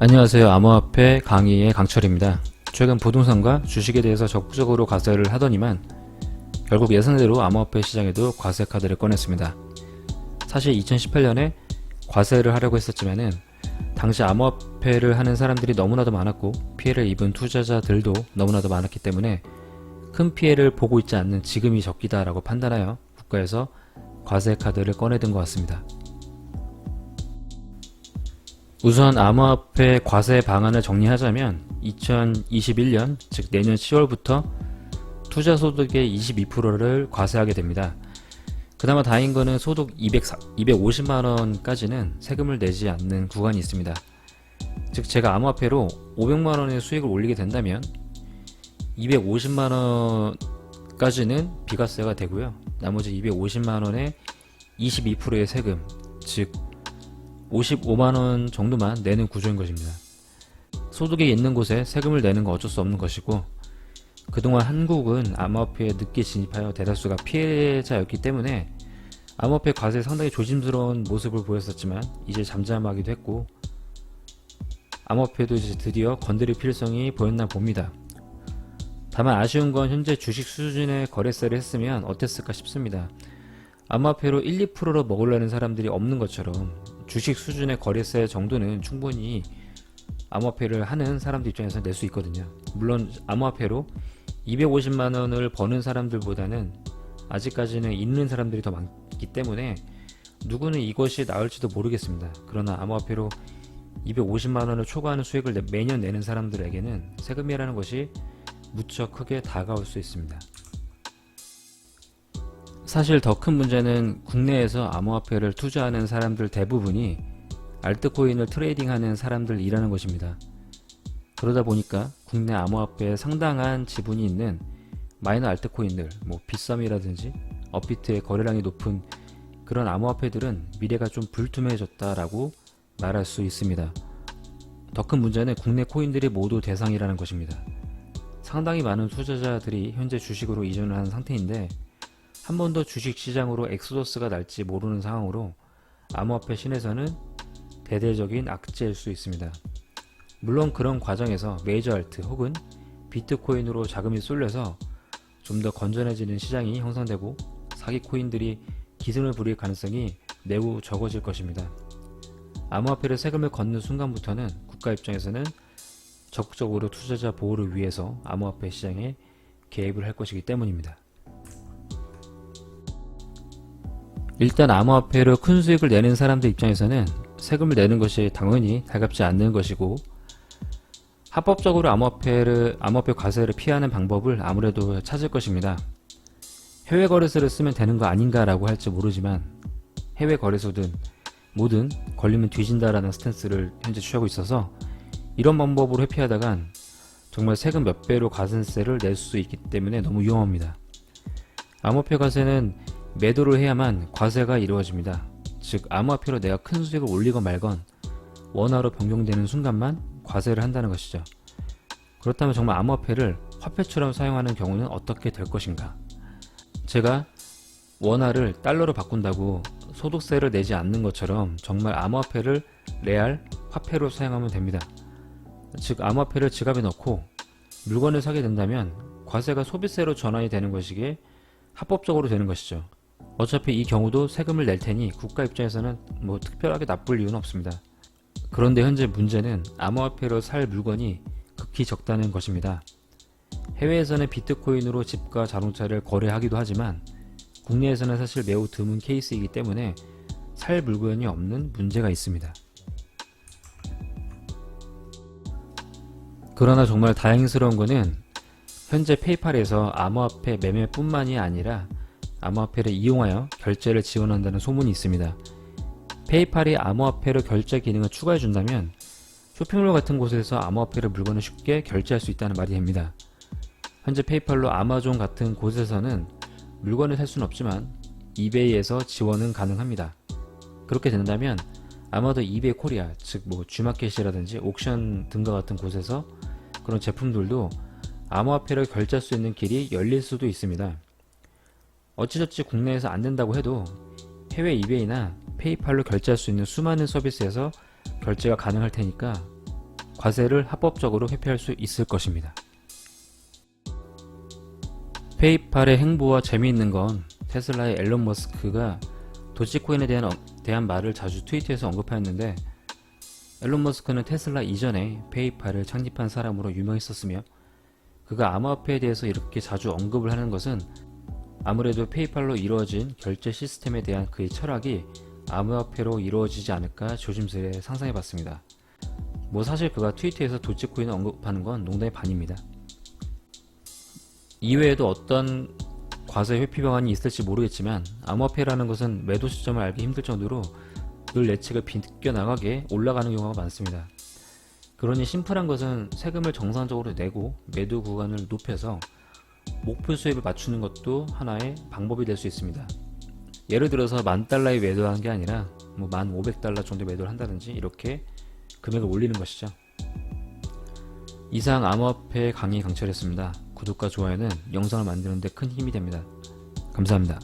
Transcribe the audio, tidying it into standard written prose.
안녕하세요. 암호화폐 강의의 강철입니다. 최근 부동산과 주식에 대해서 적극적으로 과세를 하더니만 결국 예상대로 암호화폐 시장에도 과세 카드를 꺼냈습니다. 사실 2018년에 과세를 하려고 했었지만은 당시 암호화폐를 하는 사람들이 너무나도 많았고 피해를 입은 투자자들도 너무나도 많았기 때문에 큰 피해를 보고 있지 않는 지금이 적기다라고 판단하여 국가에서 과세 카드를 꺼내든 것 같습니다. 우선 암호화폐 과세 방안을 정리하자면 2021년 즉 내년 10월부터 투자소득의 22%를 과세하게 됩니다. 그나마 다행인 거는 소득 250만원까지는 세금을 내지 않는 구간이 있습니다. 즉 제가 암호화폐로 500만원의 수익을 올리게 된다면 250만원까지는 비과세가 되고요. 나머지 250만원의 22%의 세금, 즉 55만원 정도만 내는 구조인 것입니다. 소득이 있는 곳에 세금을 내는 건 어쩔 수 없는 것이고, 그동안 한국은 암호화폐에 늦게 진입하여 대다수가 피해자였기 때문에 암호화폐 과세에 상당히 조심스러운 모습을 보였었지만 이제 잠잠하기도 했고, 암호화폐도 이제 드디어 건드릴 필요성이 보였나 봅니다. 다만 아쉬운 건 현재 주식 수준의 거래세를 했으면 어땠을까 싶습니다. 암호화폐로 1, 2%로 먹으려는 사람들이 없는 것처럼 주식 수준의 거래세 정도는 충분히 암호화폐를 하는 사람들 입장에서 낼 수 있거든요. 물론 암호화폐로 250만원을 버는 사람들보다는 아직까지는 있는 사람들이 더 많기 때문에 누구는 이것이 나을지도 모르겠습니다. 그러나 암호화폐로 250만원을 초과하는 수익을 매년 내는 사람들에게는 세금이라는 것이 무척 크게 다가올 수 있습니다. 사실 더 큰 문제는 국내에서 암호화폐를 투자하는 사람들 대부분이 알트코인을 트레이딩하는 사람들이라는 것입니다. 그러다 보니까 국내 암호화폐에 상당한 지분이 있는 마이너 알트코인들, 빗썸이라든지 업비트의 거래량이 높은 그런 암호화폐들은 미래가 좀 불투명해졌다라고 말할 수 있습니다. 더 큰 문제는 국내 코인들이 모두 대상이라는 것입니다. 상당히 많은 투자자들이 현재 주식으로 이전을 한 상태인데 한 번 더 주식시장으로 엑소더스가 날지 모르는 상황으로 암호화폐 신에서는 대대적인 악재일 수 있습니다. 물론 그런 과정에서 메이저 알트 혹은 비트코인으로 자금이 쏠려서 좀 더 건전해지는 시장이 형성되고 사기 코인들이 기승을 부릴 가능성이 매우 적어질 것입니다. 암호화폐를 세금을 걷는 순간부터는 국가 입장에서는 적극적으로 투자자 보호를 위해서 암호화폐 시장에 개입을 할 것이기 때문입니다. 일단 암호화폐로 큰 수익을 내는 사람들 입장에서는 세금을 내는 것이 당연히 달갑지 않는 것이고, 합법적으로 암호화폐 과세를 피하는 방법을 아무래도 찾을 것입니다. 해외 거래소를 쓰면 되는 거 아닌가 라고 할지 모르지만 해외 거래소든 뭐든 걸리면 뒤진다라는 스탠스를 현재 취하고 있어서 이런 방법으로 회피하다간 정말 세금 몇 배로 과세를 낼 수 있기 때문에 너무 위험합니다. 암호화폐 과세는 매도를 해야만 과세가 이루어집니다. 즉 암호화폐로 내가 큰 수익을 올리건 말건 원화로 변경되는 순간만 과세를 한다는 것이죠. 그렇다면 정말 암호화폐를 화폐처럼 사용하는 경우는 어떻게 될 것인가? 제가 원화를 달러로 바꾼다고 소득세를 내지 않는 것처럼 정말 암호화폐를 레알 화폐로 사용하면 됩니다. 즉 암호화폐를 지갑에 넣고 물건을 사게 된다면 과세가 소비세로 전환이 되는 것이기에 합법적으로 되는 것이죠. 어차피 이 경우도 세금을 낼 테니 국가 입장에서는 특별하게 나쁠 이유는 없습니다. 그런데 현재 문제는 암호화폐로 살 물건이 극히 적다는 것입니다. 해외에서는 비트코인으로 집과 자동차를 거래하기도 하지만 국내에서는 사실 매우 드문 케이스이기 때문에 살 물건이 없는 문제가 있습니다. 그러나 정말 다행스러운 것은 현재 페이팔에서 암호화폐 매매뿐만이 아니라 암호화폐를 이용하여 결제를 지원한다는 소문이 있습니다. 페이팔이 암호화폐로 결제 기능을 추가해준다면 쇼핑몰 같은 곳에서 암호화폐로 물건을 쉽게 결제할 수 있다는 말이 됩니다. 현재 페이팔로 아마존 같은 곳에서는 물건을 살 수는 없지만 이베이에서 지원은 가능합니다. 그렇게 된다면 아마도 이베이 코리아, 즉 G마켓이라든지 옥션 등과 같은 곳에서 그런 제품들도 암호화폐를 결제할 수 있는 길이 열릴 수도 있습니다. 어찌저찌 국내에서 안 된다고 해도 해외 이베이나 페이팔로 결제할 수 있는 수많은 서비스에서 결제가 가능할 테니까 과세를 합법적으로 회피할 수 있을 것입니다. 페이팔의 행보와 재미있는 건 테슬라의 앨런 머스크가 도지코인에 대한 말을 자주 트위터에서 언급하였는데, 앨런 머스크는 테슬라 이전에 페이팔을 창립한 사람으로 유명했었으며, 그가 암호화폐에 대해서 이렇게 자주 언급을 하는 것은 아무래도 페이팔로 이루어진 결제 시스템에 대한 그의 철학이 암호화폐로 이루어지지 않을까 조심스레 상상해봤습니다. 사실 그가 트위터에서 도지코인을 언급하는 건 농담의 반입니다. 이외에도 어떤 과세 회피 방안이 있을지 모르겠지만, 암호화폐라는 것은 매도 시점을 알기 힘들 정도로 늘 예측을 비껴나가게 올라가는 경우가 많습니다. 그러니 심플한 것은 세금을 정상적으로 내고 매도 구간을 높여서 목표 수입을 맞추는 것도 하나의 방법이 될 수 있습니다. 예를 들어서 $10,000에 매도하는 게 아니라 $1,500 정도 매도를 한다든지 이렇게 금액을 올리는 것이죠. 이상 암호화폐 강의 강철이었습니다. 구독과 좋아요는 영상을 만드는 데 큰 힘이 됩니다. 감사합니다.